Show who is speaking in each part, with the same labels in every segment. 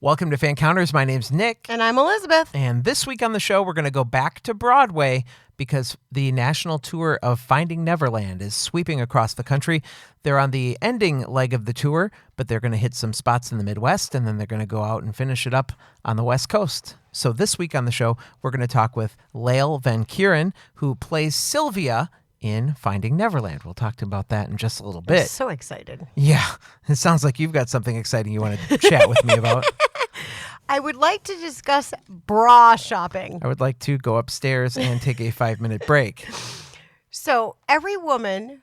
Speaker 1: Welcome to Fancounters. My name's Nick.
Speaker 2: And I'm Elizabeth.
Speaker 1: And this week on the show, we're going to go back to Broadway because the national tour of Finding Neverland is sweeping across the country. They're on the ending leg of the tour, but they're going to hit some spots in the Midwest, and then they're going to go out and finish it up on the West Coast. So this week on the show, we're going to talk with Lael Van Keuren, who plays Sylvia in Finding Neverland. We'll talk about that in just a little bit.
Speaker 2: I'm so excited.
Speaker 1: Yeah, it sounds like you've got something exciting you want to chat with me about.
Speaker 2: I would like to discuss bra shopping.
Speaker 1: I would like to go upstairs and take a 5-minute break.
Speaker 2: So every woman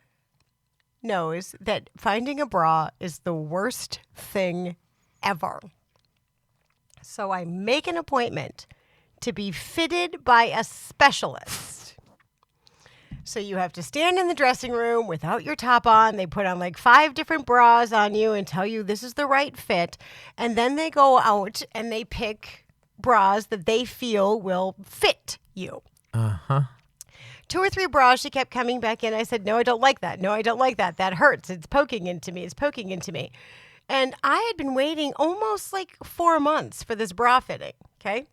Speaker 2: knows that finding a bra is the worst thing ever. So I make an appointment to be fitted by a specialist. So you have to stand in the dressing room without your top on. They put on like 5 different bras on you and tell you this is the right fit. And then they go out and they pick bras that they feel will fit you. 2 or 3 bras, she kept coming back in. I said, no, I don't like that. No, I don't like that. That hurts. It's poking into me. It's poking into me. And I had been waiting almost like 4 months for this bra fitting. Okay.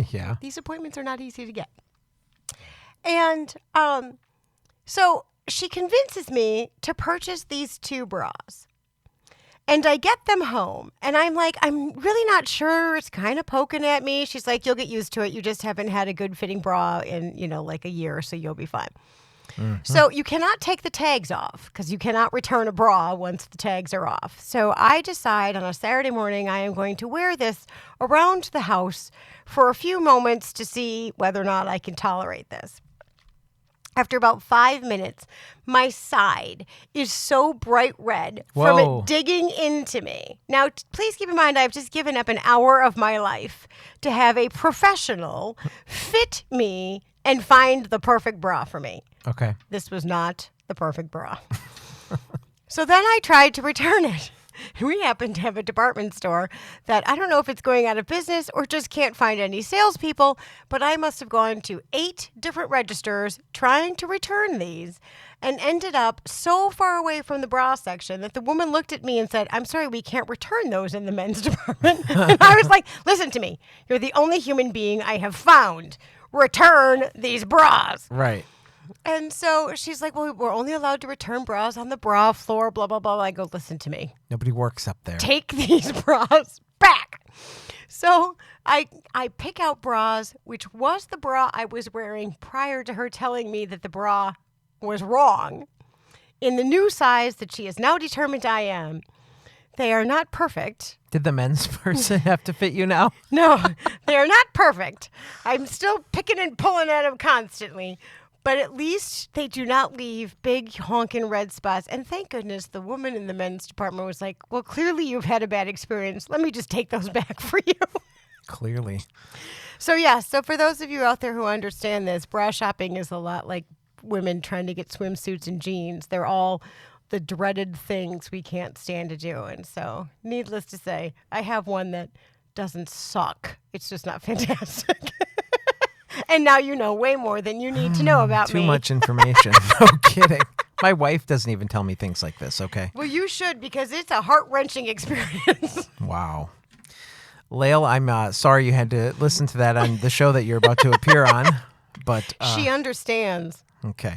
Speaker 1: Yeah.
Speaker 2: These appointments are not easy to get. And so she convinces me to purchase these 2 bras. And I get them home. And I'm like, I'm really not sure. It's kind of poking at me. She's like, you'll get used to it. You just haven't had a good fitting bra in, like a year, so you'll be fine. Mm-hmm. So you cannot take the tags off because you cannot return a bra once the tags are off. So I decide on a Saturday morning I am going to wear this around the house for a few moments to see whether or not I can tolerate this. After about 5 minutes, my side is so bright red from it digging into me. Now, please keep in mind, I've just given up an hour of my life to have a professional fit me and find the perfect bra for me.
Speaker 1: Okay.
Speaker 2: This was not the perfect bra. So then I tried to return it. We happen to have a department store that I don't know if it's going out of business or just can't find any salespeople, but I must have gone to 8 different registers trying to return these and ended up so far away from the bra section that the woman looked at me and said, I'm sorry, we can't return those in the men's department. And I was like, listen to me. You're the only human being I have found. Return these bras.
Speaker 1: Right.
Speaker 2: And so she's like, well, we're only allowed to return bras on the bra floor, blah, blah, blah. I go, listen to me.
Speaker 1: Nobody works up there.
Speaker 2: Take these bras back. So I pick out bras, which was the bra I was wearing prior to her telling me that the bra was wrong. In the new size that she has now determined I am. They are not perfect.
Speaker 1: Did the men's person have to fit you now?
Speaker 2: No, they are not perfect. I'm still picking and pulling at them constantly. But at least they do not leave big honking red spots. And thank goodness the woman in the men's department was like, well, clearly you've had a bad experience. Let me just take those back for you.
Speaker 1: Clearly.
Speaker 2: So for those of you out there who understand this, bra shopping is a lot like women trying to get swimsuits and jeans. They're all the dreaded things we can't stand to do. And so needless to say, I have one that doesn't suck. It's just not fantastic. And now you know way more than you need to know about me.
Speaker 1: Too much information. No kidding. My wife doesn't even tell me things like this, okay?
Speaker 2: Well, you should because it's a heart-wrenching experience.
Speaker 1: Wow. Lael, I'm sorry you had to listen to that on the show that you're about to appear on. But
Speaker 2: she understands.
Speaker 1: Okay.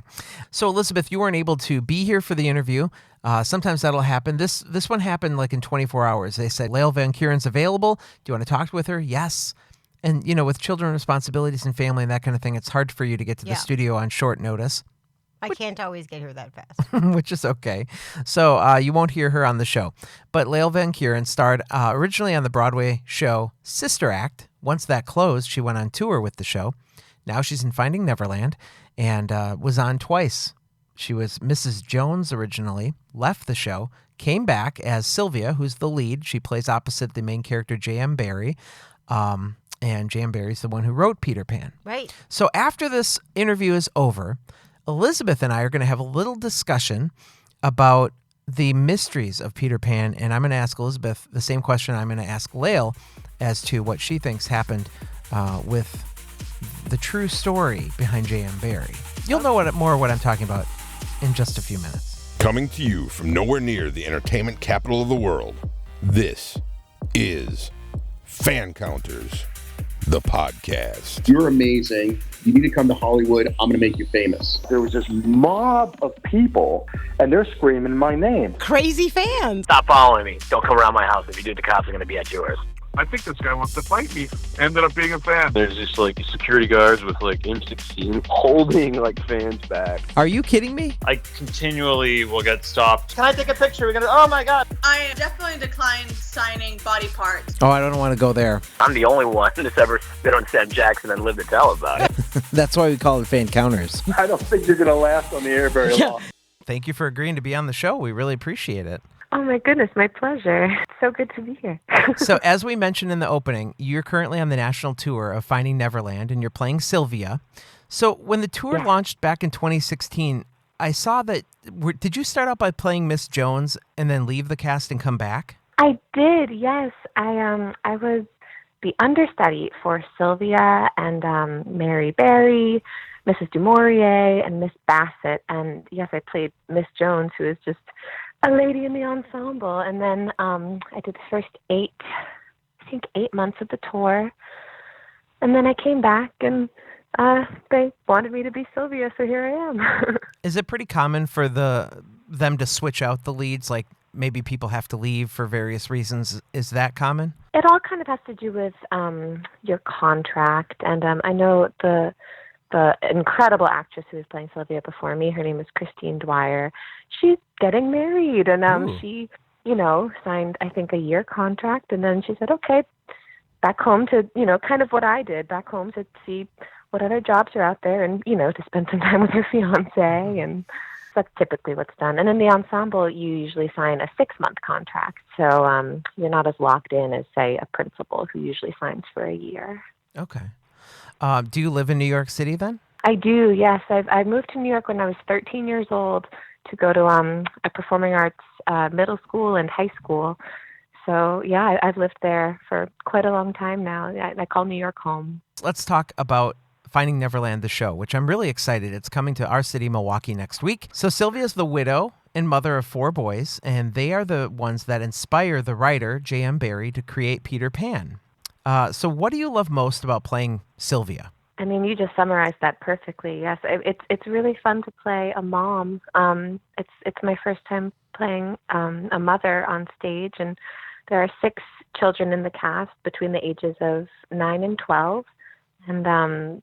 Speaker 1: So, Elizabeth, you weren't able to be here for the interview. Sometimes that'll happen. This one happened like in 24 hours. They said, Lael Van Keuren's available. Do you want to talk with her? Yes. And, with children responsibilities and family and that kind of thing, it's hard for you to get to the studio on short notice.
Speaker 2: I can't always get here that fast.
Speaker 1: Which is okay. So you won't hear her on the show. But Lael Van Keuren starred originally on the Broadway show Sister Act. Once that closed, she went on tour with the show. Now she's in Finding Neverland and was on twice. She was Mrs. Jones originally, left the show, came back as Sylvia, who's the lead. She plays opposite the main character, J.M. Barrie. And J.M. Barrie's the one who wrote Peter Pan.
Speaker 2: Right.
Speaker 1: So after this interview is over, Elizabeth and I are going to have a little discussion about the mysteries of Peter Pan, and I'm going to ask Elizabeth the same question I'm going to ask Lael as to what she thinks happened with the true story behind J.M. Barrie. You'll know what I'm talking about in just a few minutes.
Speaker 3: Coming to you from nowhere near the entertainment capital of the world, this is Fancounters, the podcast.
Speaker 4: You're amazing. You need to come to Hollywood. I'm going to make you famous.
Speaker 5: There was this mob of people, and they're screaming my name.
Speaker 2: Crazy fans.
Speaker 6: Stop following me. Don't come around my house. If you do, the cops are going to be at yours.
Speaker 7: I think this guy wants to fight me. Ended up being a fan.
Speaker 8: There's just like security guards with like M16 holding like fans back.
Speaker 1: Are you kidding me?
Speaker 9: I continually will get stopped.
Speaker 6: Can I take a picture? We're going to, oh my God.
Speaker 10: I definitely declined signing body parts.
Speaker 1: Oh, I don't want to go there.
Speaker 6: I'm the only one that's ever been on Sam Jackson and lived to tell about it.
Speaker 1: That's why we call it Fancounters.
Speaker 5: I don't think you're going to last on the air very long.
Speaker 1: Thank you for agreeing to be on the show. We really appreciate it.
Speaker 11: Oh, my goodness. My pleasure. It's so good to be here.
Speaker 1: So as we mentioned in the opening, you're currently on the national tour of Finding Neverland, and you're playing Sylvia. So when the tour launched back in 2016, I saw that, did you start out by playing Miss Jones and then leave the cast and come back?
Speaker 11: I did, yes. I was the understudy for Sylvia and Mary Berry, Mrs. Du Maurier, and Miss Bassett. And yes, I played Miss Jones, who is just a lady in the ensemble. And then I did the first 8 months of the tour. And then I came back and they wanted me to be Sylvia, so here I am.
Speaker 1: Is it pretty common for them to switch out the leads? Like maybe people have to leave for various reasons. Is that common?
Speaker 11: It all kind of has to do with your contract. And I know the incredible actress who was playing Sylvia before me, her name is Christine Dwyer. She's getting married, and she, signed, I think, a year contract, and then she said, okay, back home to, kind of what I did, back home to see what other jobs are out there and, to spend some time with her fiancé, and that's typically what's done. And in the ensemble, you usually sign a 6-month contract, so you're not as locked in as, say, a principal who usually signs for a year.
Speaker 1: Okay. Do you live in New York City then?
Speaker 11: I do, yes. I moved to New York when I was 13 years old to go to a performing arts middle school and high school. So, yeah, I've lived there for quite a long time now. I call New York home.
Speaker 1: Let's talk about Finding Neverland, the show, which I'm really excited. It's coming to our city, Milwaukee, next week. So Sylvia's the widow and mother of 4 boys, and they are the ones that inspire the writer, J.M. Barrie, to create Peter Pan. So what do you love most about playing Sylvia?
Speaker 11: I mean, you just summarized that perfectly. Yes, it's really fun to play a mom. It's my first time playing a mother on stage, and there are 6 children in the cast between the ages of 9 and 12, and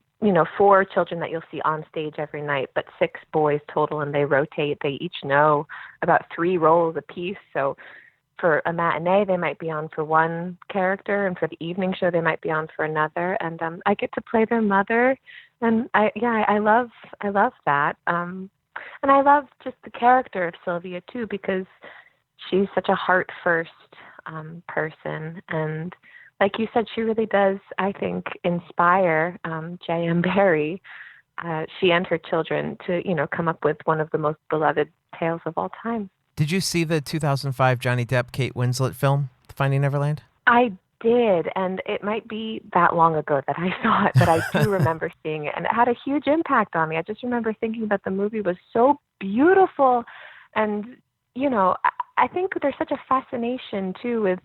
Speaker 11: 4 children that you'll see on stage every night, but 6 boys total, and they rotate. They each know about 3 roles apiece, so for a matinee, they might be on for one character, and for the evening show, they might be on for another. And I get to play their mother, and I love that. And I love just the character of Sylvia too, because she's such a heart first person, and like you said, she really does, I think, inspire J.M. Barrie. She and her children to come up with one of the most beloved tales of all time.
Speaker 1: Did you see the 2005 Johnny Depp, Kate Winslet film, Finding Neverland?
Speaker 11: I did, and it might be that long ago that I saw it, but I do remember seeing it, and it had a huge impact on me. I just remember thinking that the movie was so beautiful, and, I think there's such a fascination, too, with,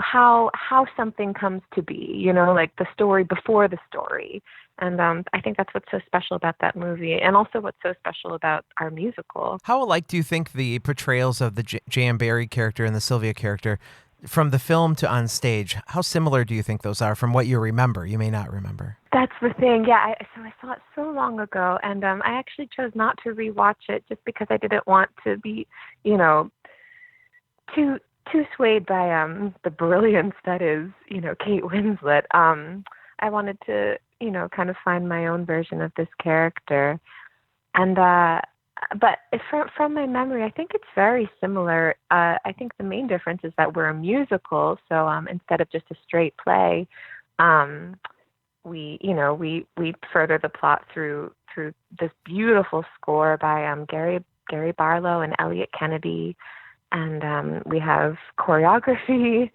Speaker 11: how something comes to be, like the story before the story. And I think that's what's so special about that movie, and also what's so special about our musical.
Speaker 1: How alike do you think the portrayals of the J.M. Barrie character and the Sylvia character from the film to on stage, how similar do you think those are from what you remember? You may not remember.
Speaker 11: That's the thing. Yeah, I saw it so long ago, and I actually chose not to rewatch it just because I didn't want to be, too swayed by the brilliance that is, Kate Winslet. I wanted to, kind of find my own version of this character. And, but from my memory, I think it's very similar. I think the main difference is that we're a musical. So, instead of just a straight play, we further the plot through this beautiful score by, Gary Barlow and Elliot Kennedy. And we have choreography.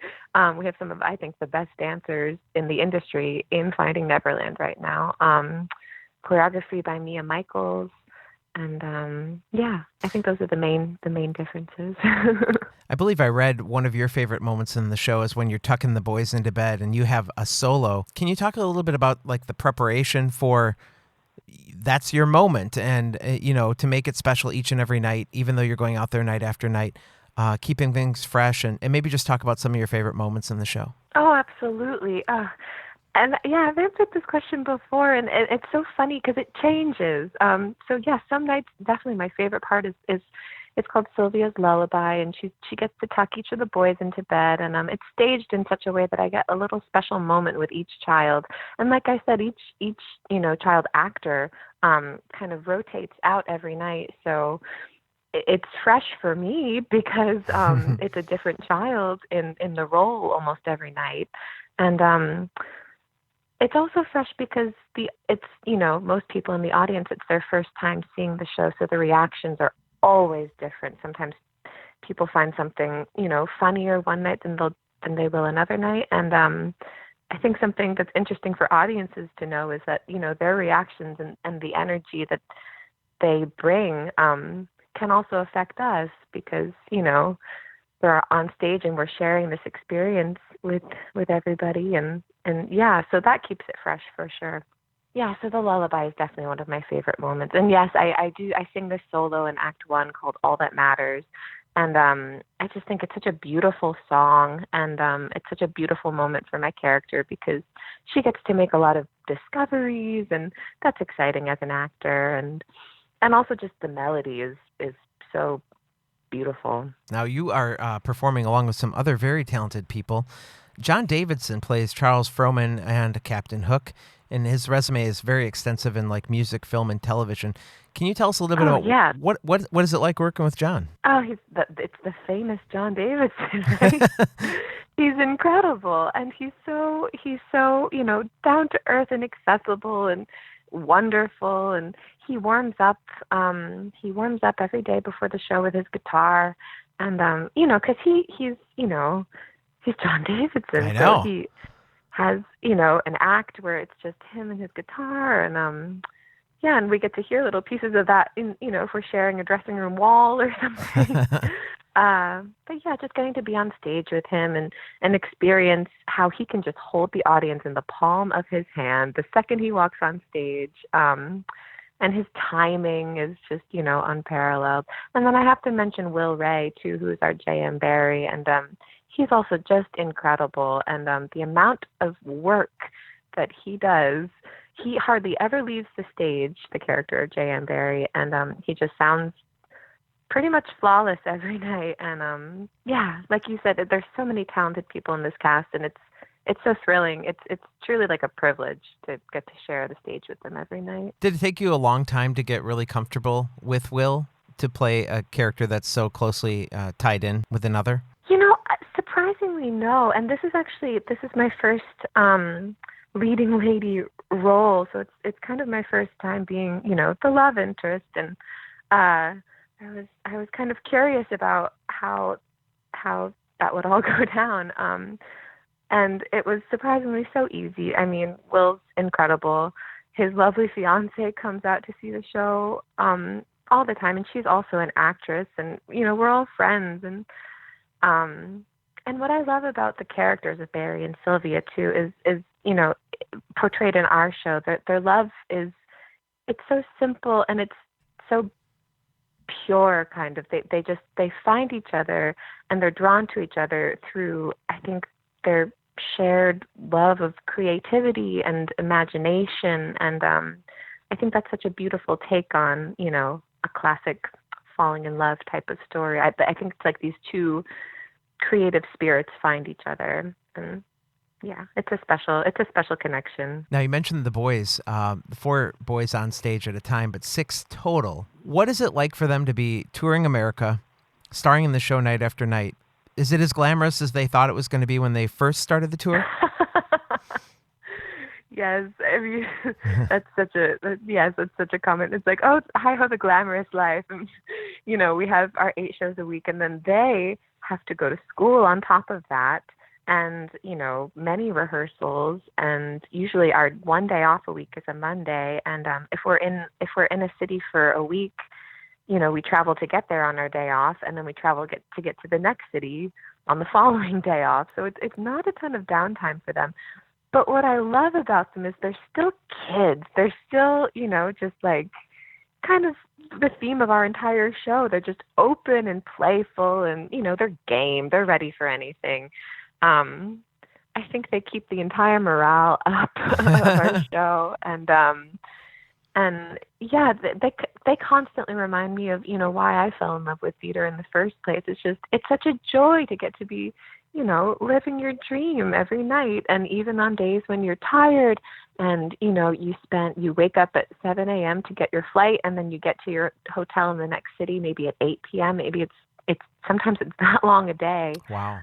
Speaker 11: We have some of, I think, the best dancers in the industry in Finding Neverland right now. Choreography by Mia Michaels. yeah, I think those are the main differences.
Speaker 1: I believe I read one of your favorite moments in the show is when you're tucking the boys into bed and you have a solo. Can you talk a little bit about like the preparation for that's your moment and, to make it special each and every night, even though you're going out there night after night, keeping things fresh and maybe just talk about some of your favorite moments in the show.
Speaker 11: Oh, absolutely. And yeah, I've answered this question before, and it's so funny because it changes. So yeah, some nights definitely my favorite part is it's called Sylvia's Lullaby, and she gets to tuck each of the boys into bed, and it's staged in such a way that I get a little special moment with each child. And like I said, each child actor kind of rotates out every night, so it's fresh for me because it's a different child in the role almost every night, and it's also fresh because it's most people in the audience, it's their first time seeing the show, so the reactions are always different. Sometimes people find something funnier one night than they will another night, and I think something that's interesting for audiences to know is that their reactions and the energy that they bring can also affect us because we're on stage and we're sharing this experience with everybody, and yeah, so that keeps it fresh for sure. Yeah, so the lullaby is definitely one of my favorite moments. And yes, I sing this solo in Act 1 called All That Matters. And I just think it's such a beautiful song, and it's such a beautiful moment for my character because she gets to make a lot of discoveries, and that's exciting as an actor. And also just the melody is so beautiful.
Speaker 1: Now you are performing along with some other very talented people. John Davidson plays Charles Frohman and Captain Hook, and his resume is very extensive in like music, film, and television. Can you tell us a little bit about what is it like working with John?
Speaker 11: Oh, it's the famous John Davidson, right? He's incredible, and he's so down to earth and accessible and wonderful, and he warms up every day before the show with his guitar, and because he's John Davidson.
Speaker 1: I know.
Speaker 11: So he has, an act where it's just him and his guitar, and and we get to hear little pieces of that if we're sharing a dressing room wall or something. But yeah, just getting to be on stage with him and experience how he can just hold the audience in the palm of his hand the second he walks on stage. And his timing is just, unparalleled. And then I have to mention Will Ray, too, who is our J.M. Barrie, and he's also just incredible. And the amount of work that he does, he hardly ever leaves the stage, the character of J.M. Barrie, and he just sounds pretty much flawless every night. And like you said, there's so many talented people in this cast, and it's so thrilling. It's truly like a privilege to get to share the stage with them every night.
Speaker 1: Did it take you a long time to get really comfortable with Will to play a character that's so closely tied in with another?
Speaker 11: Surprisingly, no. And this is my first leading lady role, so it's kind of my first time being, the love interest, and I was kind of curious about how that would all go down. And it was surprisingly so easy. I mean, Will's incredible. His lovely fiance comes out to see the show all the time, and she's also an actress, and we're all friends. And what I love about the characters of Barrie and Sylvia too is portrayed in our show. Their love it's so simple and it's so pure, kind of. They find each other and they're drawn to each other through, I think, their shared love of creativity and imagination, and I think that's such a beautiful take on a classic falling in love type of story. I think it's like these two creative spirits find each other, and yeah, it's a special connection.
Speaker 1: Now you mentioned the boys, 4 boys on stage at a time, but 6 total. What is it like for them to be touring America, starring in the show night after night? Is it as glamorous as they thought it was going to be when they first started the tour?
Speaker 11: Yes, I mean, that's such a comment. It's like, oh, hi-ho, the glamorous life. And, we have our 8 shows a week, and then they have to go to school on top of that and, many rehearsals, and usually our one day off a week is a Monday. And if we're in a city for a week, we travel to get there on our day off, and then we travel to get to the next city on the following day off. So it's not a ton of downtime for them. But what I love about them is they're still kids. They're still, just like kind of the theme of our entire show. They're just open and playful, and, they're game. They're ready for anything. I think they keep the entire morale up of our show. And yeah, they constantly remind me of, why I fell in love with theater in the first place. It's such a joy to get to be, living your dream every night. And even on days when you're tired and, you wake up at 7 a.m. to get your flight, and then you get to your hotel in the next city, maybe at 8 p.m. Maybe it's sometimes it's that long a day.
Speaker 1: Wow.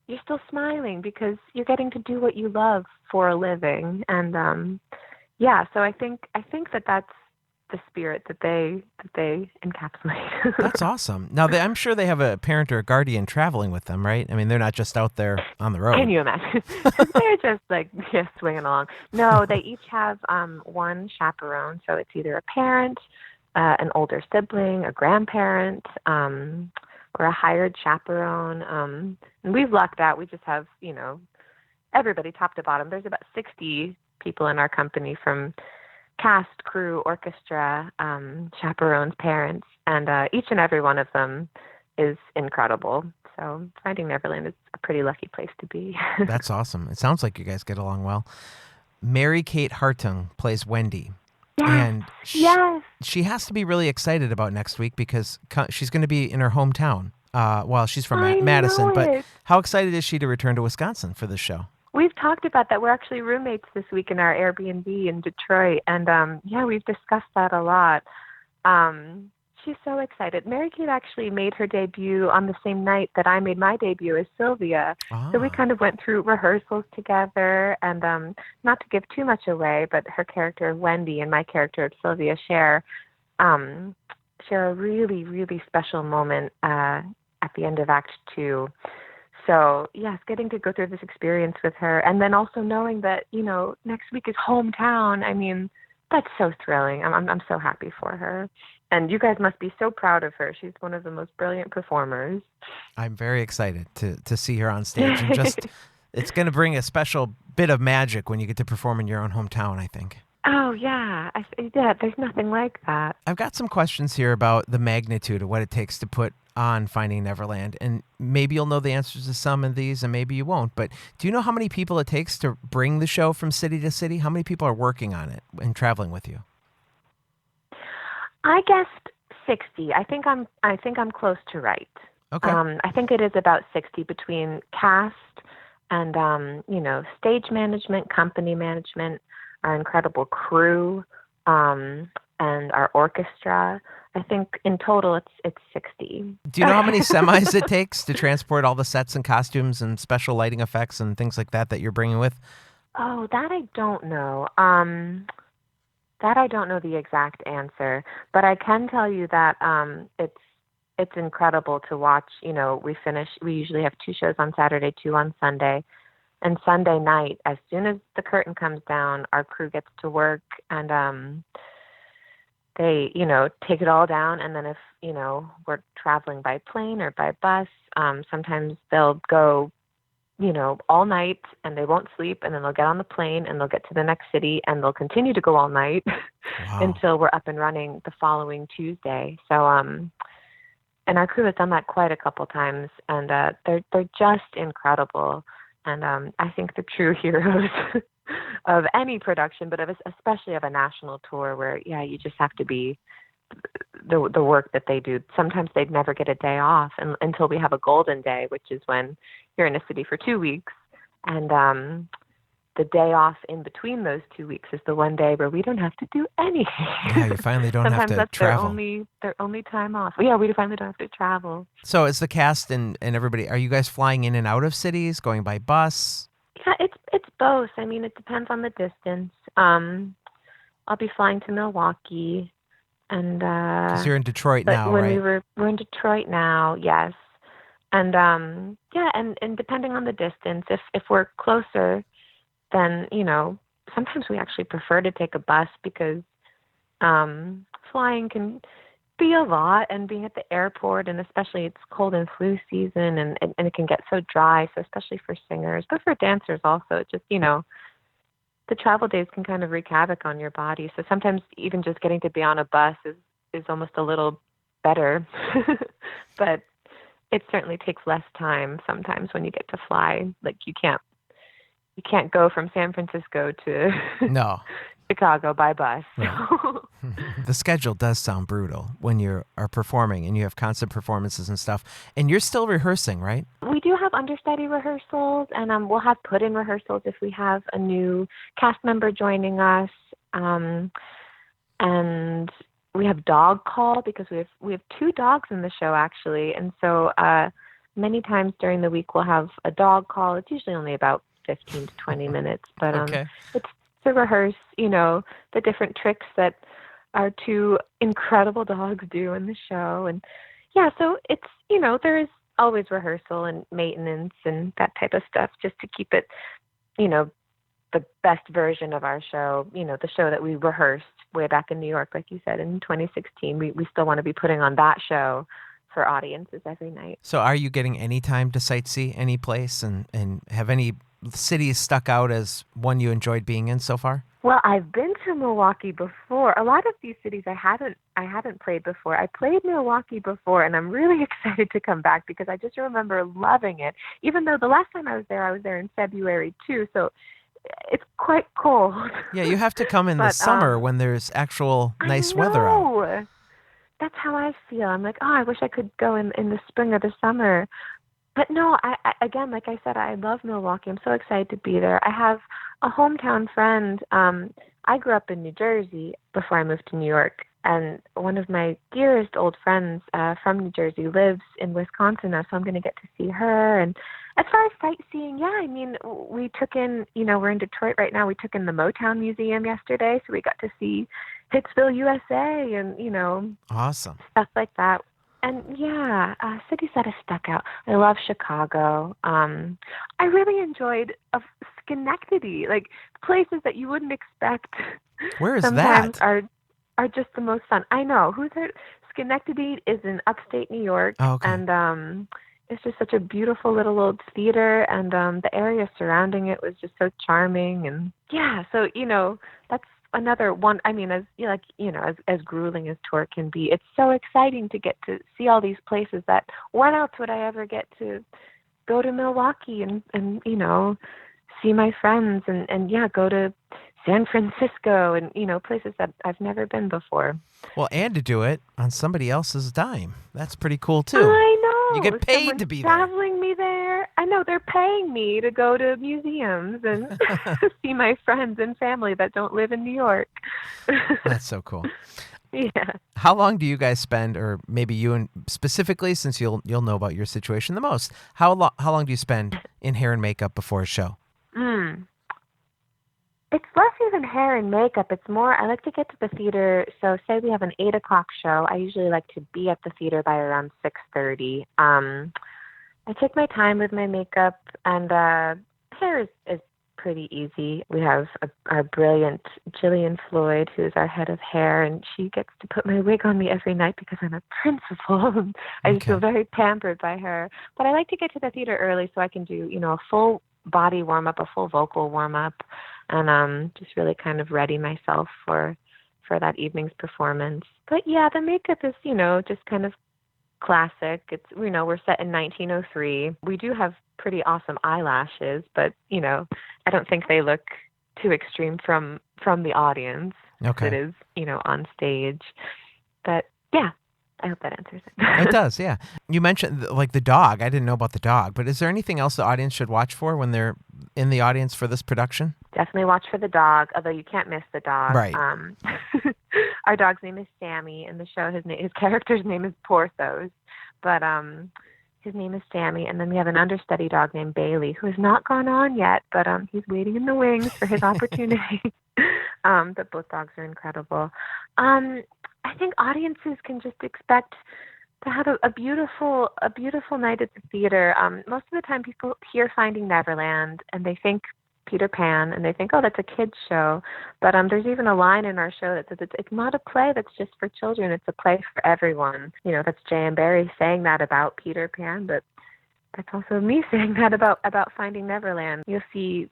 Speaker 11: You're still smiling because you're getting to do what you love for a living. And, so I think that's the spirit that they encapsulate.
Speaker 1: That's awesome. Now, I'm sure they have a parent or a guardian traveling with them, right? I mean, they're not just out there on the road.
Speaker 11: Can you imagine? They're just like swinging along. No, they each have one chaperone. So it's either a parent, an older sibling, a grandparent, or a hired chaperone. And we've lucked out. We just have, everybody top to bottom. There's about 60 people in our company, from cast, crew, orchestra, chaperones, parents, and each and every one of them is incredible. So Finding Neverland is a pretty lucky place to be.
Speaker 1: That's awesome. It sounds like you guys get along well. Mary Kate Hartung plays Wendy.
Speaker 11: Yes.
Speaker 1: And
Speaker 11: yes.
Speaker 1: She has to be really excited about next week because she's going to be in her hometown. She's from Madison, but how excited is she to return to Wisconsin for this show?
Speaker 11: We've talked about that. We're actually roommates this week in our Airbnb in Detroit, and we've discussed that a lot. She's so excited. Mary Kate actually made her debut on the same night that I made my debut as Sylvia. So we kind of went through rehearsals together, and not to give too much away, but her character of Wendy and my character of Sylvia share a really, really special moment at the end of Act 2. So, yes, getting to go through this experience with her, and then also knowing that, next week is hometown. I mean, that's so thrilling. I'm so happy for her. And you guys must be so proud of her. She's one of the most brilliant performers. I'm
Speaker 1: very excited to see her on stage. And it's going to bring a special bit of magic when you get to perform in your own hometown, I think.
Speaker 11: Oh, yeah. There's nothing like that.
Speaker 1: I've got some questions here about the magnitude of what it takes to put on Finding Neverland. And maybe you'll know the answers to some of these and maybe you won't. But do you know how many people it takes to bring the show from city to city? How many people are working on it and traveling with you?
Speaker 11: I guessed 60. I think I'm close to right.
Speaker 1: Okay.
Speaker 11: I think it is about 60 between cast and stage management, company management, our incredible crew, and our orchestra. I think in total it's 60.
Speaker 1: Do you know how many semis it takes to transport all the sets and costumes and special lighting effects and things like that you're bringing with?
Speaker 11: Oh, that I don't know. That I don't know the exact answer, but I can tell you that it's incredible to watch. We usually have 2 shows on Saturday, 2 on Sunday. And Sunday night, as soon as the curtain comes down, our crew gets to work, and they, take it all down. And then if, we're traveling by plane or by bus, sometimes they'll go, all night, and they won't sleep, and then they'll get on the plane and they'll get to the next city and they'll continue to go all night until we're up and running the following Tuesday. So, and our crew has done that quite a couple times, and they're just incredible. And I think the true heroes of any production, but especially of a national tour where, you just have to be the work that they do. Sometimes they'd never get a day off until we have a golden day, which is when you're in a city for 2 weeks. And the day off in between those 2 weeks is the one day where we don't have to do anything.
Speaker 1: Yeah, you finally don't have to travel.
Speaker 11: Sometimes that's their only time off. Yeah, we finally don't have to travel.
Speaker 1: So is the cast and everybody, are you guys flying in and out of cities, going by bus?
Speaker 11: Yeah, it's both. I mean, it depends on the distance. I'll be flying to Milwaukee, and because
Speaker 1: you're in Detroit now,
Speaker 11: when
Speaker 1: right?
Speaker 11: we're in Detroit now, yes. And and depending on the distance, if we're closer, then sometimes we actually prefer to take a bus because flying can be a lot, and being at the airport, and especially it's cold and flu season, and it can get so dry. So especially for singers, but for dancers also, it just the travel days can kind of wreak havoc on your body. So sometimes even just getting to be on a bus is almost a little better, but it certainly takes less time sometimes when you get to fly. Like you can't go from San Francisco to
Speaker 1: No.
Speaker 11: Chicago by bus.
Speaker 1: Right. The schedule does sound brutal when you are performing and you have constant performances and stuff. And you're still rehearsing, right?
Speaker 11: We do have understudy rehearsals, and we'll have put-in rehearsals if we have a new cast member joining us. And we have dog call because we have 2 dogs in the show actually, and so many times during the week we'll have a dog call. It's usually only about 15 to 20 minutes, but it's to rehearse, the different tricks that our 2 incredible dogs do in the show. And yeah, so it's, there is always rehearsal and maintenance and that type of stuff just to keep it, the best version of our show, the show that we rehearsed way back in New York, like you said, in 2016. We still want to be putting on that show for audiences every night.
Speaker 1: So are you getting any time to sightsee any place and have any cities stuck out as one you enjoyed being in so far?
Speaker 11: Well, I've been to Milwaukee before. A lot of these cities I haven't played before. I played Milwaukee before, and I'm really excited to come back because I just remember loving it. Even though the last time I was there in February too, so it's quite cold.
Speaker 1: Yeah, you have to come in the summer when there's actual nice weather out.
Speaker 11: That's how I feel. I'm like, I wish I could go in the spring or the summer. But no, I again, like I said, I love Milwaukee. I'm so excited to be there. I have a hometown friend. I grew up in New Jersey before I moved to New York. And one of my dearest old friends from New Jersey lives in Wisconsin now, so I'm going to get to see her. And as far as sightseeing, yeah, I mean, we took in, we're in Detroit right now. We took in the Motown Museum yesterday, so we got to see Hitsville, USA, and,
Speaker 1: awesome
Speaker 11: stuff like that. And yeah, cities that have stuck out. I love Chicago. I really enjoyed Schenectady, like places that you wouldn't expect.
Speaker 1: Where is
Speaker 11: sometimes
Speaker 1: that?
Speaker 11: Are just the most fun. I know. Who's there? Schenectady is in upstate New York, and it's just such a beautiful little old theater, and the area surrounding it was just so charming. And yeah, so that's another one. I mean, as grueling as tour can be, it's so exciting to get to see all these places that when else would I ever get to go to Milwaukee and see my friends and go to San Francisco and places that I've never been before.
Speaker 1: Well, and to do it on somebody else's dime. That's pretty cool too.
Speaker 11: I know.
Speaker 1: You get paid
Speaker 11: Someone's
Speaker 1: to be there.
Speaker 11: traveling me there. I know, they're paying me to go to museums and see my friends and family that don't live in New York.
Speaker 1: That's so cool.
Speaker 11: Yeah.
Speaker 1: How long do you guys spend, or maybe you and specifically, since you'll know about your situation the most, how long do you spend in hair and makeup before a show?
Speaker 11: It's less even hair and makeup. It's more, I like to get to the theater. So say we have an 8 o'clock show. I usually like to be at the theater by around 6:30. I take my time with my makeup, and hair is pretty easy. We have our brilliant Jillian Floyd, who is our head of hair, and she gets to put my wig on me every night because I'm a principal. I just feel very pampered by her. But I like to get to the theater early so I can do, a full body warm-up, a full vocal warm-up, and just really kind of ready myself for that evening's performance. But yeah, the makeup is, just kind of classic. It's, we're set in 1903. We do have pretty awesome eyelashes, but, I don't think they look too extreme from the audience.
Speaker 1: Okay.
Speaker 11: It is, on stage. But yeah, I hope that answers it.
Speaker 1: It does, yeah. You mentioned like the dog. I didn't know about the dog, but is there anything else the audience should watch for when they're in the audience for this production?
Speaker 11: Definitely watch for the dog, although you can't miss the dog.
Speaker 1: Right.
Speaker 11: Our dog's name is Sammy. In the show, his character's name is Porthos, but his name is Sammy. And then we have an understudy dog named Bailey, who has not gone on yet, but he's waiting in the wings for his opportunity. But both dogs are incredible. I think audiences can just expect had a beautiful night at the theater. Most of the time people hear Finding Neverland and they think Peter Pan and they think, oh, that's a kid's show. But there's even a line in our show that says it's not a play that's just for children. It's a play for everyone. That's J.M. Barrie saying that about Peter Pan, but that's also me saying that about Finding Neverland. You'll see,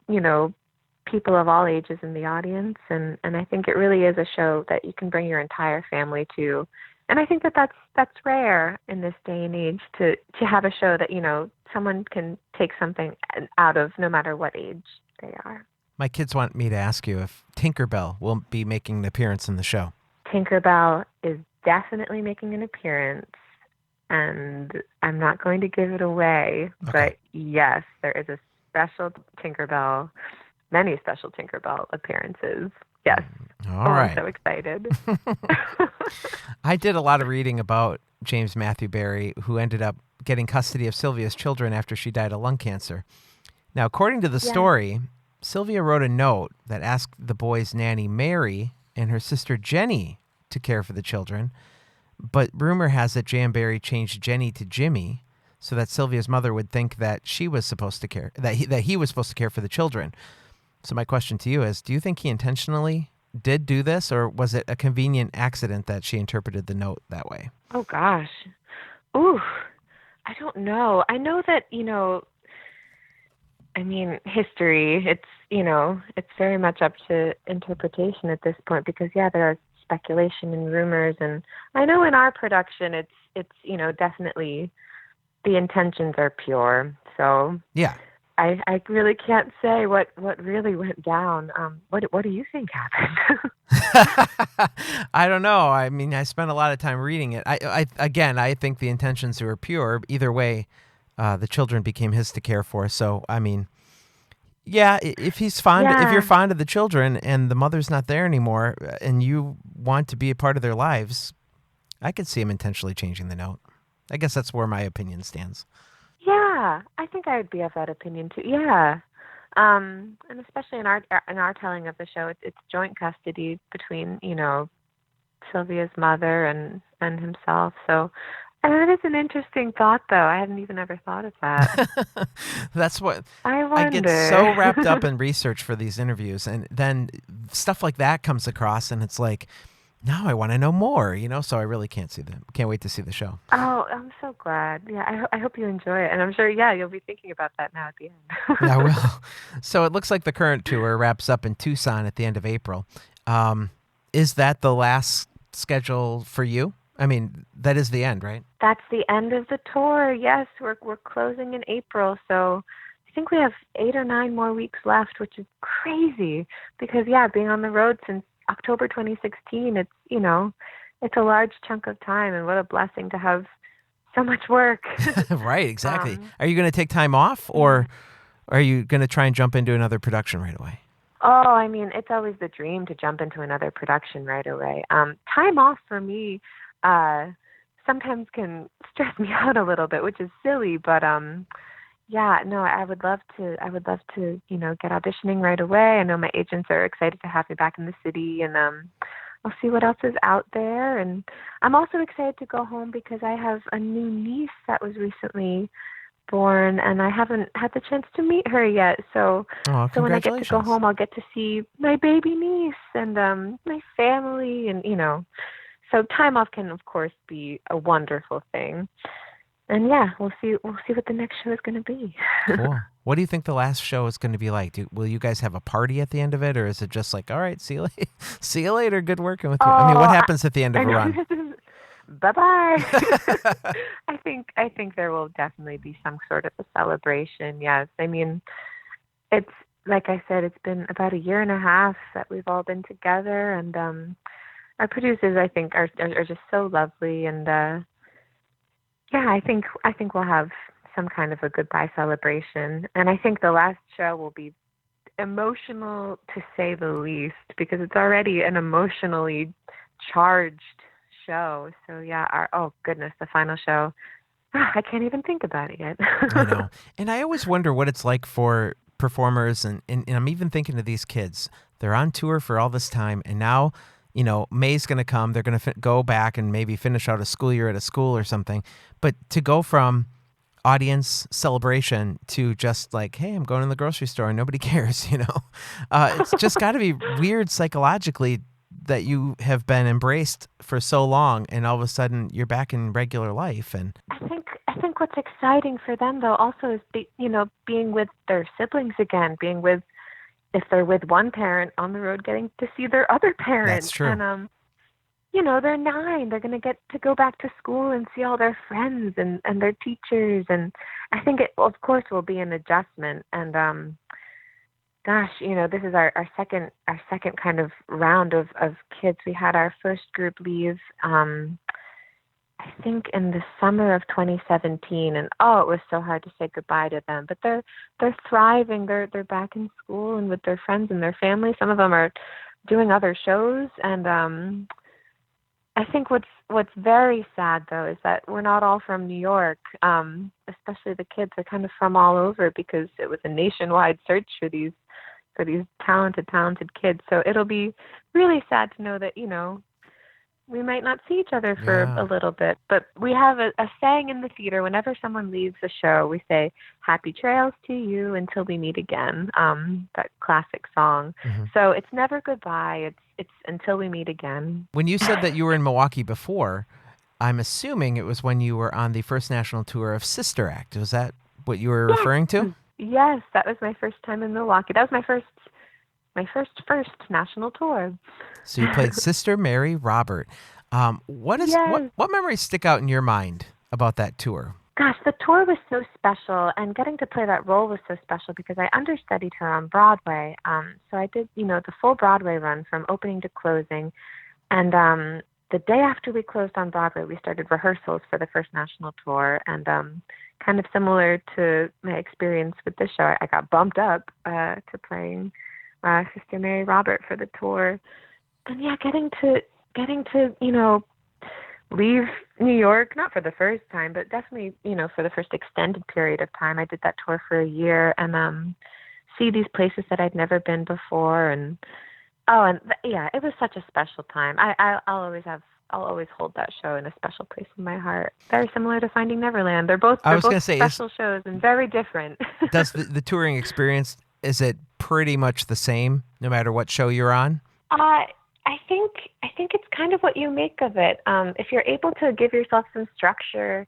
Speaker 11: people of all ages in the audience, and I think it really is a show that you can bring your entire family to. And I think that's rare in this day and age to have a show that, someone can take something out of no matter what age they are.
Speaker 1: My kids want me to ask you if Tinkerbell will be making an appearance in the show.
Speaker 11: Tinkerbell is definitely making an appearance, and I'm not going to give it away, but yes, there is a special Tinkerbell, many special Tinkerbell appearances. Yes.
Speaker 1: All right.
Speaker 11: I'm so excited.
Speaker 1: I did a lot of reading about James Matthew Barrie, who ended up getting custody of Sylvia's children after she died of lung cancer. Now, according to the story, Sylvia wrote a note that asked the boys' nanny, Mary, and her sister, Jenny, to care for the children. But rumor has it J.M. Barrie changed Jenny to Jimmy so that Sylvia's mother would think that she was supposed to care, that he was supposed to care for the children. So my question to you is, do you think he intentionally did do this, or was it a convenient accident that she interpreted the note that way?
Speaker 11: Oh, gosh. Ooh, I don't know. I know that, history, it's very much up to interpretation at this point because, there are speculation and rumors. And I know in our production, it's definitely the intentions are pure. So yeah. I really can't say what really went down. What do you think happened?
Speaker 1: I don't know. I spent a lot of time reading it. I think the intentions were pure. Either way, the children became his to care for. So, if he's fond, if you're fond of the children and the mother's not there anymore, and you want to be a part of their lives, I could see him intentionally changing the note. I guess that's where my opinion stands.
Speaker 11: Yeah, I think I would be of that opinion too. Yeah, and especially in our telling of the show, it's joint custody between Sylvia's mother and himself. So that is an interesting thought, though. I hadn't even ever thought of that.
Speaker 1: That's what
Speaker 11: I
Speaker 1: get so wrapped up in research for these interviews, and then stuff like that comes across, and it's like, now I want to know more, so I really can't wait to see the show.
Speaker 11: Oh, I'm so glad. Yeah, I hope you enjoy it. And I'm sure, you'll be thinking about that now at the end.
Speaker 1: Yeah, I will. So it looks like the current tour wraps up in Tucson at the end of April. Is that the last schedule for you? That is the end, right?
Speaker 11: That's the end of the tour. Yes, we're closing in April. So I think we have 8 or 9 more weeks left, which is crazy because, being on the road since October 2016, it's a large chunk of time, and what a blessing to have so much work.
Speaker 1: Right, exactly. Are you going to take time off, or are you going to try and jump into another production right away?
Speaker 11: Oh, it's always the dream to jump into another production right away. Time off for me sometimes can stress me out a little bit, which is silly, but I would love to, get auditioning right away. I know my agents are excited to have me back in the city, and I'll see what else is out there. And I'm also excited to go home because I have a new niece that was recently born, and I haven't had the chance to meet her yet. So when I get to go home, I'll get to see my baby niece and my family, and so time off can of course be a wonderful thing. And we'll see what the next show is going to be.
Speaker 1: Cool. What do you think the last show is going to be like? Will you guys have a party at the end of it, or is it just like, all right, see you later, see you later, good working with you? What happens at the end of a run?
Speaker 11: Bye-bye. I think there will definitely be some sort of a celebration. Yes, it's like I said, it's been about 1.5 years that we've all been together, and our producers, I think, are just so lovely, and I think we'll have some kind of a goodbye celebration. And I think the last show will be emotional, to say the least, because it's already an emotionally charged show. So the final show. I can't even think about it yet.
Speaker 1: I know. And I always wonder what it's like for performers, and I'm even thinking of these kids. They're on tour for all this time, and now May's going to come. They're going to go back and maybe finish out a school year at a school or something. But to go from audience celebration to just like, hey, I'm going to the grocery store and nobody cares, it's just got to be weird psychologically that you have been embraced for so long and all of a sudden you're back in regular life. And
Speaker 11: I think what's exciting for them though also is being with their siblings again, if they're with one parent on the road, getting to see their other parent.
Speaker 1: That's true.
Speaker 11: And they're 9. They're going to get to go back to school and see all their friends and their teachers. And I think it, of course, will be an adjustment. And this is our second kind of round of kids. We had our first group leave, I think in the summer of 2017, and it was so hard to say goodbye to them. But they're thriving. They're back in school and with their friends and their family. Some of them are doing other shows, and I think what's very sad though is that we're not all from New York. Especially the kids are kind of from all over because it was a nationwide search for these talented kids. So it'll be really sad to know that we might not see each other for a little bit, but we have a saying in the theater. Whenever someone leaves the show, we say, "Happy trails to you until we meet again." That classic song. Mm-hmm. So it's never goodbye. It's until we meet again.
Speaker 1: When you said that you were in Milwaukee before, I'm assuming it was when you were on the first national tour of Sister Act. Was that what you were referring to?
Speaker 11: Yes, that was my first time in Milwaukee. That was my first national tour.
Speaker 1: So you played Sister Mary Robert. What memories stick out in your mind about that tour?
Speaker 11: Gosh, the tour was so special, and getting to play that role was so special because I understudied her on Broadway. So I did, the full Broadway run from opening to closing. And the day after we closed on Broadway, we started rehearsals for the first national tour. And kind of similar to my experience with this show, I got bumped up to playing Sister Mary Robert for the tour. And yeah, getting to leave New York, not for the first time, but definitely, for the first extended period of time. I did that tour for a year and see these places that I'd never been before. And it was such a special time. I'll always hold that show in a special place in my heart. Very similar to Finding Neverland. They're both special shows and very different.
Speaker 1: Does the touring experience, is it pretty much the same no matter what show you're on?
Speaker 11: I think it's kind of what you make of it. If you're able to give yourself some structure,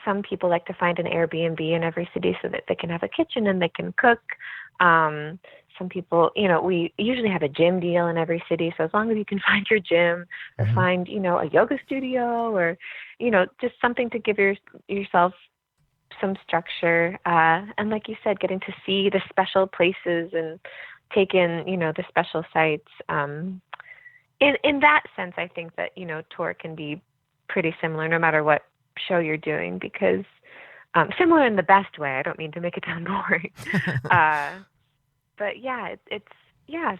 Speaker 11: some people like to find an Airbnb in every city so that they can have a kitchen and they can cook. Some people, we usually have a gym deal in every city. So as long as you can find your gym or find, a yoga studio or, just something to give yourself some structure. And like you said, getting to see the special places and take in, the special sites. In that sense, I think that, tour can be pretty similar no matter what show you're doing because similar in the best way. I don't mean to make it sound boring. But yeah,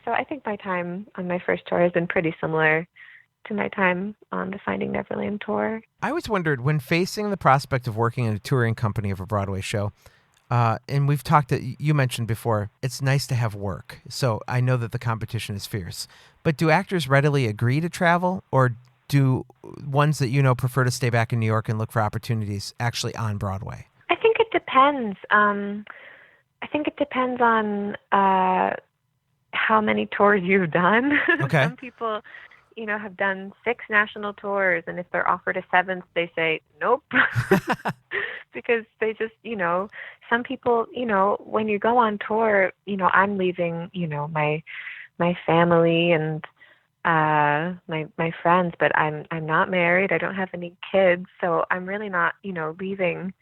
Speaker 11: so I think my time on my first tour has been pretty similar to my time on the Finding Neverland tour.
Speaker 1: I always wondered, when facing the prospect of working in a touring company of a Broadway show, and we've talked, you mentioned before, it's nice to have work. So I know that the competition is fierce. But do actors readily agree to travel, or do ones that prefer to stay back in New York and look for opportunities actually on Broadway?
Speaker 11: I think it depends. I think it depends on how many tours you've done.
Speaker 1: Okay.
Speaker 11: Some people, have done 6 national tours, and if they're offered a 7th, they say nope. Because they just, some people, when you go on tour, I'm leaving, my family and my friends, but I'm not married. I don't have any kids, so I'm really not, leaving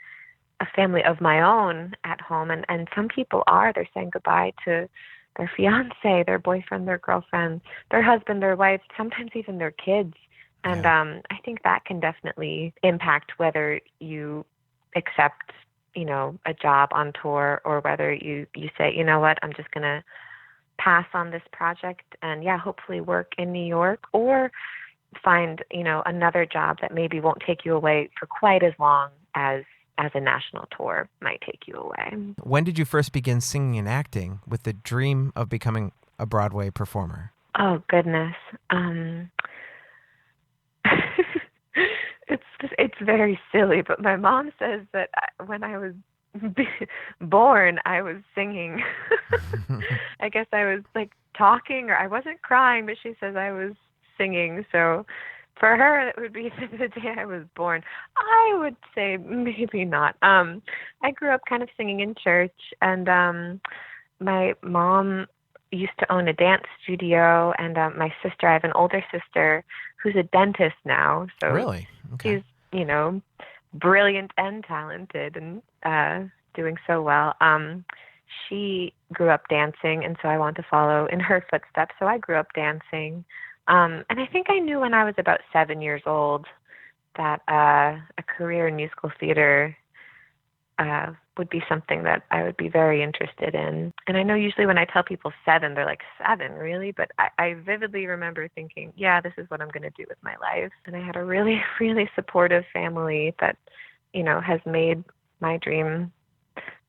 Speaker 11: a family of my own at home. And some people they're saying goodbye to their fiance, their boyfriend, their girlfriend, their husband, their wife, sometimes even their kids. And I think that can definitely impact whether you accept, a job on tour or whether you say, you know what, I'm just going to pass on this project and hopefully work in New York or find, another job that maybe won't take you away for quite as long as a national tour might take you away. When
Speaker 1: did you first begin singing and acting with the dream of becoming a Broadway performer?
Speaker 11: Oh goodness. It's very silly, but my mom says that when I was born, I was singing. I guess I was like talking, or I wasn't crying, but she says I was singing. So for her, it would be the day I was born. I would say maybe not. I grew up kind of singing in church, and my mom used to own a dance studio, and my sister, I have an older sister who's a dentist now. So
Speaker 1: Really? Okay.
Speaker 11: she's, brilliant and talented and doing so well. She grew up dancing, and so I want to follow in her footsteps. So I grew up dancing. And I think I knew when I was about 7 years old that a career in musical theater would be something that I would be very interested in. And I know usually when I tell people 7, they're like, 7, really? But I vividly remember thinking, yeah, this is what I'm going to do with my life. And I had a really, really supportive family that, has made my dream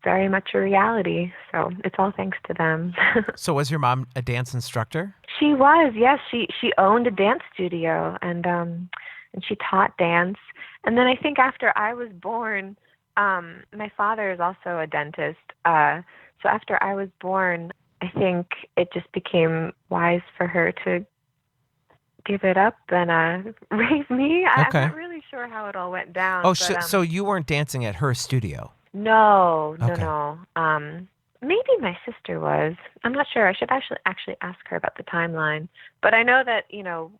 Speaker 11: very much a reality. So it's all thanks to them.
Speaker 1: So was your mom a dance instructor?
Speaker 11: She was, yes. She owned a dance studio, and she taught dance. And then I think after I was born, my father is also a dentist. So after I was born, I think it just became wise for her to give it up and raise me.
Speaker 1: Okay.
Speaker 11: I'm not really sure how it all went down.
Speaker 1: Oh,
Speaker 11: but,
Speaker 1: so you weren't dancing at her studio?
Speaker 11: No.
Speaker 1: Okay.
Speaker 11: Maybe my sister was. I'm not sure. I should actually ask her about the timeline. But I know that,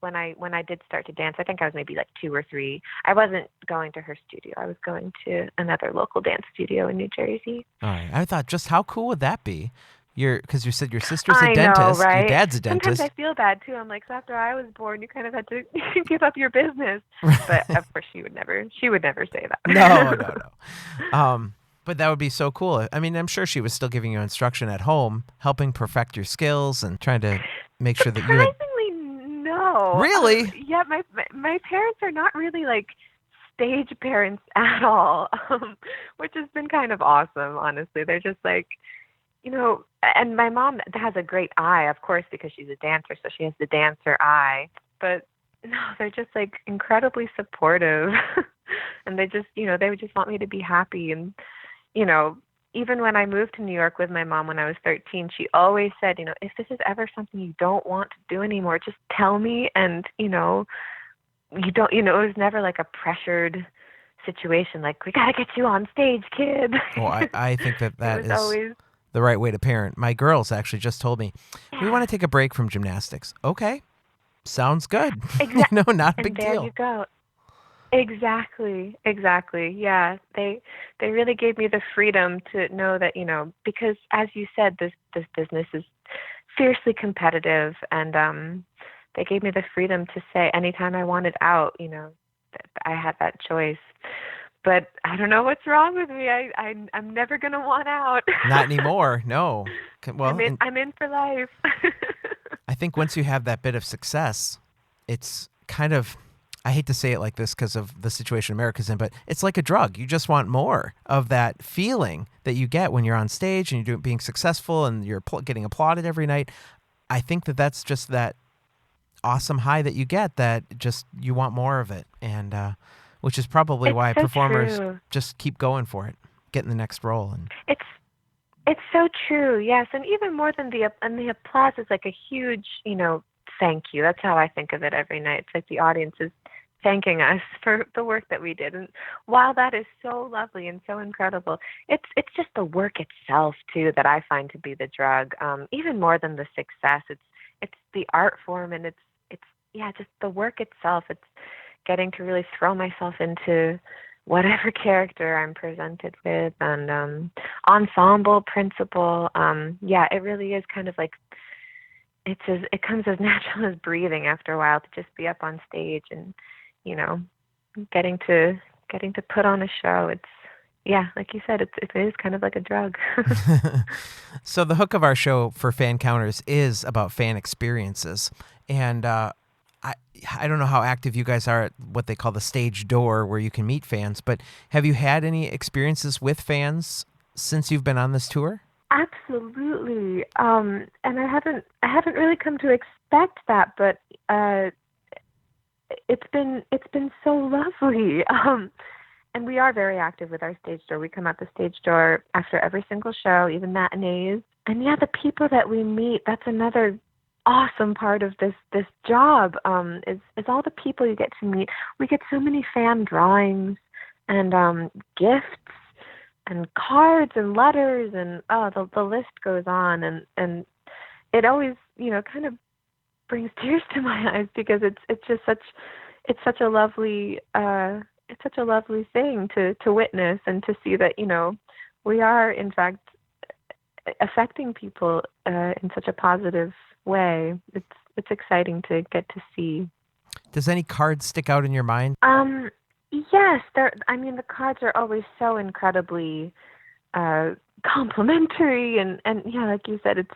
Speaker 11: when I did start to dance, I think I was maybe like 2 or 3. I wasn't going to her studio. I was going to another local dance studio in New Jersey.
Speaker 1: All right. I thought, just how cool would that be? Because you said your sister's a
Speaker 11: I
Speaker 1: dentist,
Speaker 11: know, right?
Speaker 1: your dad's a dentist.
Speaker 11: Sometimes I feel bad too. I'm like, so after I was born, you kind of had to give up your business. But of course, she would never say that.
Speaker 1: No. But that would be so cool. I mean, I'm sure she was still giving you instruction at home, helping perfect your skills and trying to make sure that you had...
Speaker 11: Surprisingly, no.
Speaker 1: Really?
Speaker 11: Yeah, my parents are not really like stage parents at all, which has been kind of awesome, honestly. They're just like, and my mom has a great eye, of course, because she's a dancer, so she has the dancer eye. But no, they're just like incredibly supportive. And they just, they would just want me to be happy. And, even when I moved to New York with my mom when I was 13, she always said, if this is ever something you don't want to do anymore, just tell me. And, you don't, it was never like a pressured situation, like, we got to get you on stage, kid.
Speaker 1: Well, I think that is
Speaker 11: always
Speaker 1: the right way to parent. My girls actually just told me, we want to take a break from gymnastics. Okay. Sounds good.
Speaker 11: Exactly.
Speaker 1: Not a big
Speaker 11: there
Speaker 1: deal.
Speaker 11: You go. Exactly. Yeah. They really gave me the freedom to know that, because as you said, this business is fiercely competitive, and they gave me the freedom to say anytime I wanted out, I had that choice. But I don't know what's wrong with me. I'm never going to want out.
Speaker 1: Not anymore. No. Well,
Speaker 11: I'm in for life.
Speaker 1: I think once you have that bit of success, it's kind of, I hate to say it like this because of the situation America's in, but it's like a drug. You just want more of that feeling that you get when you're on stage and you're being successful and you're getting applauded every night. I think that's just that awesome high that you get, that just you want more of it. And which is probably why
Speaker 11: so
Speaker 1: performers
Speaker 11: true.
Speaker 1: just keep going for it, getting the next role. And
Speaker 11: It's so true, yes. And even more than the applause is like a huge, thank you. That's how I think of it every night. It's like the audience is thanking us for the work that we did. And while that is so lovely and so incredible, it's just the work itself too that I find to be the drug. Even more than the success, it's the art form, and it's just the work itself. It's getting to really throw myself into whatever character I'm presented with, and ensemble, principal. It really is kind of like, it comes as natural as breathing after a while to just be up on stage and, getting to put on a show. It's, like you said, it is kind of like a drug.
Speaker 1: So the hook of our show for Fancounters is about fan experiences. And I don't know how active you guys are at what they call the stage door, where you can meet fans, but have you had any experiences with fans since you've been on this tour?
Speaker 11: Absolutely. And I haven't really come to expect that, but it's been so lovely. And we are very active with our stage door. We come out the stage door after every single show, even matinees. And yeah, the people that we meet, that's another awesome part of this job, is all the people you get to meet. We get so many fan drawings and gifts and cards and letters, and the list goes on, and it always, kind of brings tears to my eyes, because it's such a lovely thing to witness, and to see that we are in fact affecting people in such a positive way. It's exciting to get to see.
Speaker 1: Does any card stick out in your mind?
Speaker 11: Yes, the cards are always so incredibly complimentary, and yeah, like you said,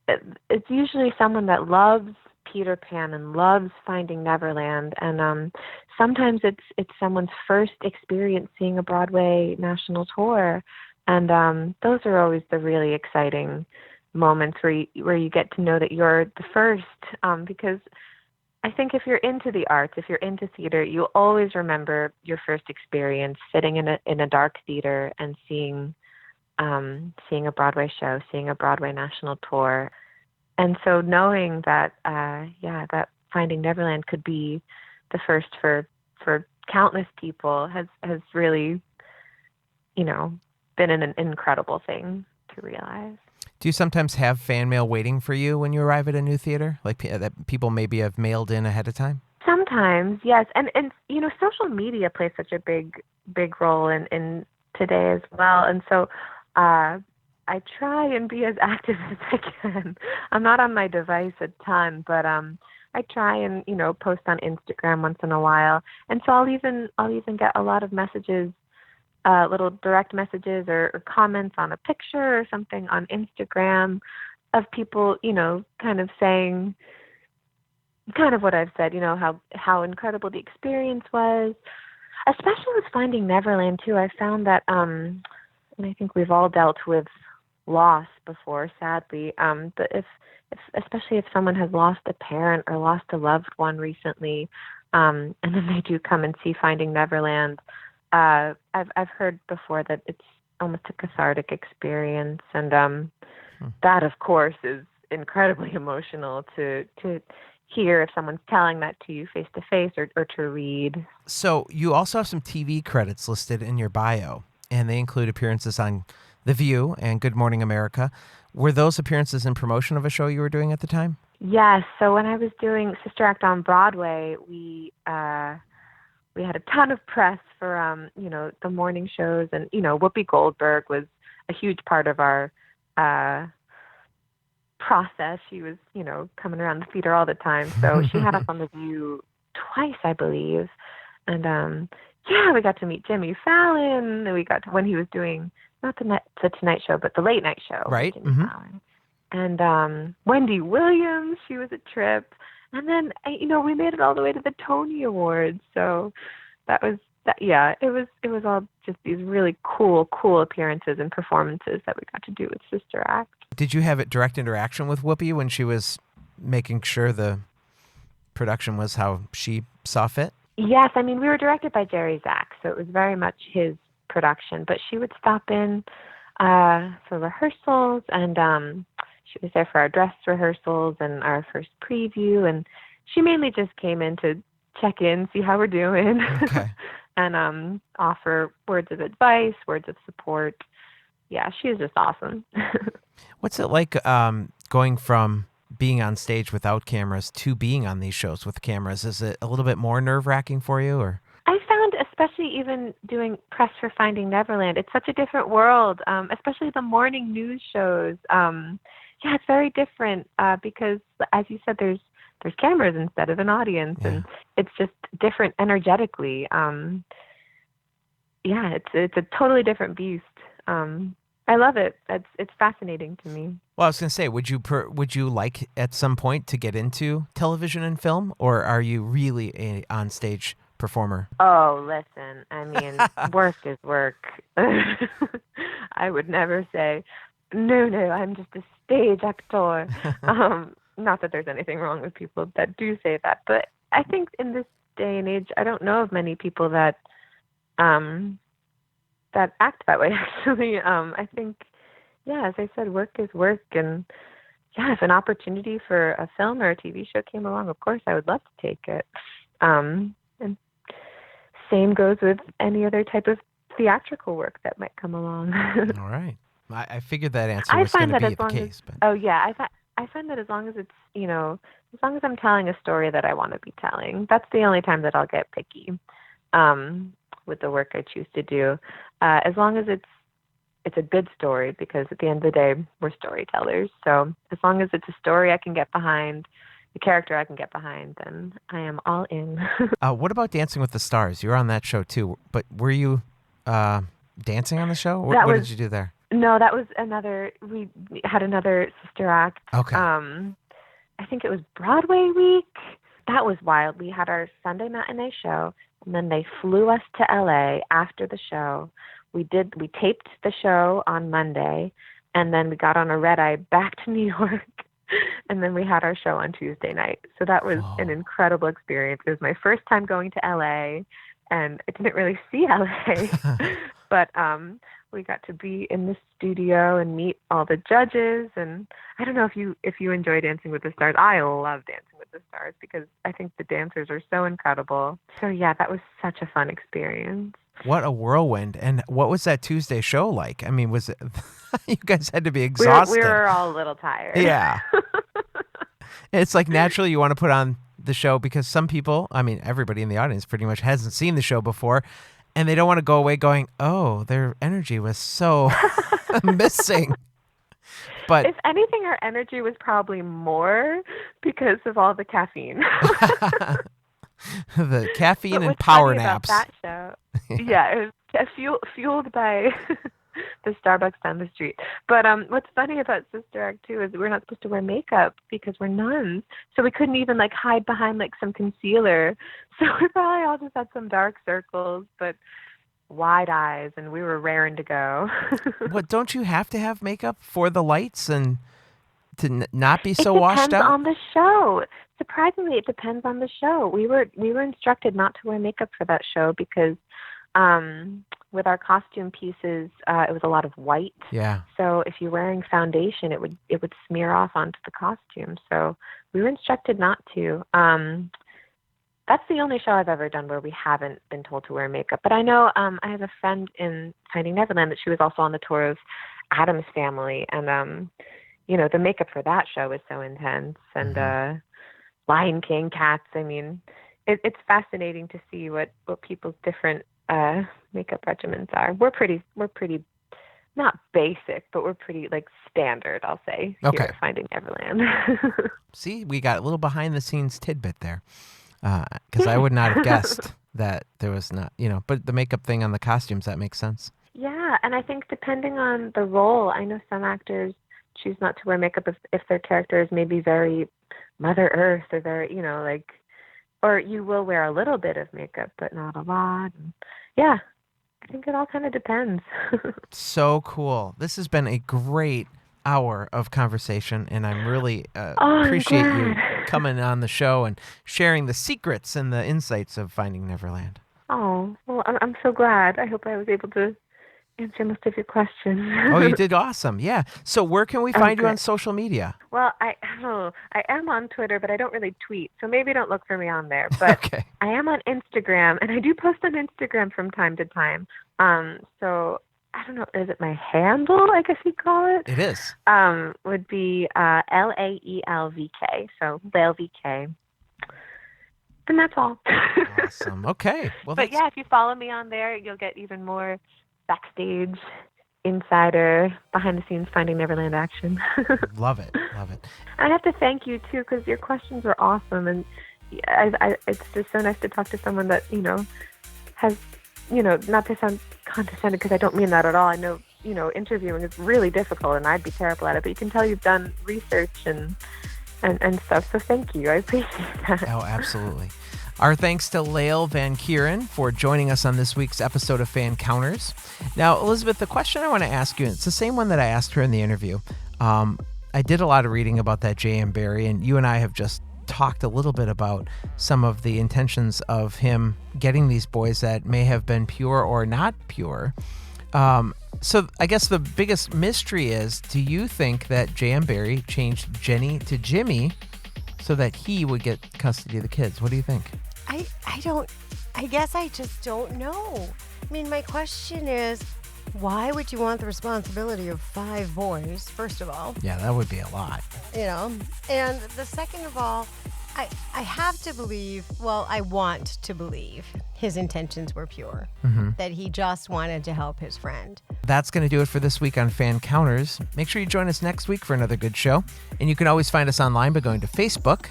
Speaker 11: it's usually someone that loves Peter Pan and loves Finding Neverland, and sometimes it's someone's first experience seeing a Broadway national tour, and those are always the really exciting moments where you get to know that you're the first, because I think if you're into the arts, if you're into theater, you'll always remember your first experience sitting in a dark theater and seeing a Broadway show, seeing a Broadway national tour. And so knowing that, that Finding Neverland could be the first for countless people has really, been an incredible thing to realize.
Speaker 1: Do you sometimes have fan mail waiting for you when you arrive at a new theater, like that people maybe have mailed in ahead of time?
Speaker 11: Sometimes, yes, and social media plays such a big role in today as well, and so I try and be as active as I can. I'm not on my device a ton, but I try and post on Instagram once in a while, and so I'll even get a lot of messages. Little direct messages or comments on a picture or something on Instagram of people, kind of saying kind of what I've said, how incredible the experience was, especially with Finding Neverland too. I found that, and I think we've all dealt with loss before, sadly, but especially if someone has lost a parent or lost a loved one recently, and then they do come and see Finding Neverland, I've heard before that it's almost a cathartic experience, and that, of course, is incredibly emotional to hear if someone's telling that to you face to face or to read.
Speaker 1: So you also have some TV credits listed in your bio, and they include appearances on The View and Good Morning America. Were those appearances in promotion of a show you were doing at the time?
Speaker 11: Yes. So when I was doing Sister Act on Broadway, we had a ton of press for, the morning shows, and, Whoopi Goldberg was a huge part of our process. She was, coming around the theater all the time. So she had us on The View twice, I believe. And, we got to meet Jimmy Fallon. We got to, when he was doing, not the Tonight Show, but the Late Night Show.
Speaker 1: Right.
Speaker 11: Jimmy Fallon. And Wendy Williams, she was a trip. And then, we made it all the way to the Tony Awards. So it was all just these really cool appearances and performances that we got to do with Sister Act.
Speaker 1: Did you have direct interaction with Whoopi when she was making sure the production was how she saw fit?
Speaker 11: Yes. We were directed by Jerry Zach, so it was very much his production. But she would stop in for rehearsals, and she was there for our dress rehearsals and our first preview, and she mainly just came in to check in, see how we're doing,
Speaker 1: okay.
Speaker 11: and offer words of advice, words of support. Yeah, she was just awesome.
Speaker 1: What's it like going from being on stage without cameras to being on these shows with cameras? Is it a little bit more nerve-wracking for you, or?
Speaker 11: I found, especially even doing press for Finding Neverland, it's such a different world, especially the morning news shows. It's very different because, as you said, there's cameras instead of an audience, and it's just different energetically. It's a totally different beast. I love it. It's fascinating to me.
Speaker 1: Well, I was going to say, would you like at some point to get into television and film, or are you really a on-stage performer?
Speaker 11: Oh, listen, work is work. I would never say No, I'm just a stage actor. Not that there's anything wrong with people that do say that, but I think in this day and age, I don't know of many people that that act that way. Actually, I think, yeah, as I said, work is work, and yeah, if an opportunity for a film or a TV show came along, of course, I would love to take it. And same goes with any other type of theatrical work that might come along.
Speaker 1: All right. I figured that answer was going to be the case. But...
Speaker 11: Oh, yeah. I find that as long as it's, as long as I'm telling a story that I want to be telling, that's the only time that I'll get picky with the work I choose to do. As long as it's a good story, because at the end of the day, we're storytellers. So as long as it's a story I can get behind, the character I can get behind, then I am all in.
Speaker 1: What about Dancing with the Stars? You were on that show too, but were you dancing on the show? What did you do there?
Speaker 11: No, that was we had another sister act.
Speaker 1: Okay.
Speaker 11: I think it was Broadway week. That was wild. We had our Sunday matinee show, and then they flew us to LA after the show. We taped the show on Monday, and then we got on a red eye back to New York, and then we had our show on Tuesday night. So that was an incredible experience. It was my first time going to LA, and I didn't really see LA, but we got to be in the studio and meet all the judges. And I don't know if you enjoy Dancing with the Stars. I love Dancing with the Stars because I think the dancers are so incredible. So yeah, that was such a fun experience.
Speaker 1: What a whirlwind. And what was that Tuesday show like? I mean, was it, you guys had to be exhausted.
Speaker 11: We were all a little tired.
Speaker 1: Yeah. It's like naturally you want to put on the show because some people, I mean, everybody in the audience pretty much hasn't seen the show before, and they don't want to go away going, oh, their energy was so missing. But
Speaker 11: if anything, our energy was probably more because of all the caffeine.
Speaker 1: The caffeine and power naps.
Speaker 11: That show, yeah, it was fueled by the Starbucks down the street. But what's funny about Sister Act 2 is we're not supposed to wear makeup because we're nuns, so we couldn't even hide behind some concealer. So we probably all just had some dark circles, but wide eyes, and we were raring to go.
Speaker 1: What, don't you have to have makeup for the lights and to not be so washed out?
Speaker 11: It depends on the show. Surprisingly, it depends on the show. We were instructed not to wear makeup for that show because with our costume pieces, it was a lot of white.
Speaker 1: Yeah.
Speaker 11: So if you're wearing foundation, it would smear off onto the costume. So we were instructed not to. That's the only show I've ever done where we haven't been told to wear makeup. But I know I have a friend in Finding Neverland that she was also on the tour of Addams Family, and the makeup for that show is so intense. And Lion King, Cats. I mean, it's fascinating to see what people's different makeup regimens are. We're pretty not basic, but we're pretty standard, I'll say.
Speaker 1: Okay.
Speaker 11: Here at Finding Neverland.
Speaker 1: See, we got a little behind the scenes tidbit there. Because I would not have guessed that there was not, but the makeup thing on the costumes, that makes sense.
Speaker 11: Yeah, and I think depending on the role, I know some actors choose not to wear makeup if their character is maybe very Mother Earth or very, or you will wear a little bit of makeup, but not a lot. And yeah, I think it all kind of depends.
Speaker 1: So cool. This has been a great hour of conversation, and I'm really appreciate you coming on the show and sharing the secrets and the insights of Finding Neverland.
Speaker 11: Oh, well, I'm so glad. I hope I was able to answer most of your questions.
Speaker 1: Oh, you did awesome. Yeah. So where can we find you on social media?
Speaker 11: Well, I am on Twitter, but I don't really tweet, so maybe don't look for me on there. But
Speaker 1: okay.
Speaker 11: I am on Instagram, and I do post on Instagram from time to time. So I don't know, is it my handle, I guess you'd call it?
Speaker 1: It is.
Speaker 11: Would be LAELVK, so Lael VK. And that's all.
Speaker 1: Awesome. Okay. Well,
Speaker 11: but yeah, if you follow me on there, you'll get even more backstage, insider, behind-the-scenes Finding Neverland action.
Speaker 1: Love it. Love it.
Speaker 11: I have to thank you, too, because your questions were awesome. And it's just so nice to talk to someone that, has, not to sound condescending, because I don't mean that at all. I know, interviewing is really difficult, and I'd be terrible at it. But you can tell you've done research and stuff. So thank you. I appreciate that.
Speaker 1: Oh, absolutely. Our thanks to Lael Van Keuren for joining us on this week's episode of Fancounters. Now, Elizabeth, the question I want to ask you, it's the same one that I asked her in the interview. I did a lot of reading about that J.M. Barrie, and you and I have just talked a little bit about some of the intentions of him getting these boys that may have been pure or not pure. So I guess the biggest mystery is, do you think that J.M. Barrie changed Jenny to Jimmy so that he would get custody of the kids? What do you think?
Speaker 2: I guess I just don't know. I mean, my question is, why would you want the responsibility of 5 boys, first of all?
Speaker 1: Yeah, that would be a lot.
Speaker 2: And the second of all, I have to believe, well, I want to believe his intentions were pure, that he just wanted to help his friend.
Speaker 1: That's going to do it for this week on Fancounters. Make sure you join us next week for another good show. And you can always find us online by going to Facebook,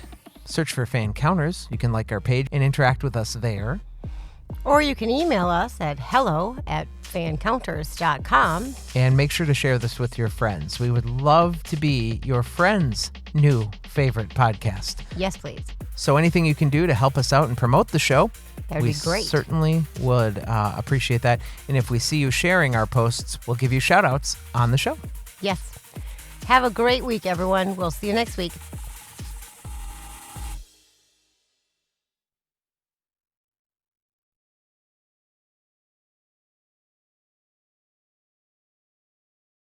Speaker 1: search for Fancounters. You can like our page and interact with us there.
Speaker 2: Or you can email us at hello@fancounters.com.
Speaker 1: And make sure to share this with your friends. We would love to be your friend's new favorite podcast.
Speaker 2: Yes, please.
Speaker 1: So anything you can do to help us out and promote the show,
Speaker 2: that would be great.
Speaker 1: We certainly would appreciate that. And if we see you sharing our posts, we'll give you shout outs on the show.
Speaker 2: Yes. Have a great week, everyone. We'll see you next week.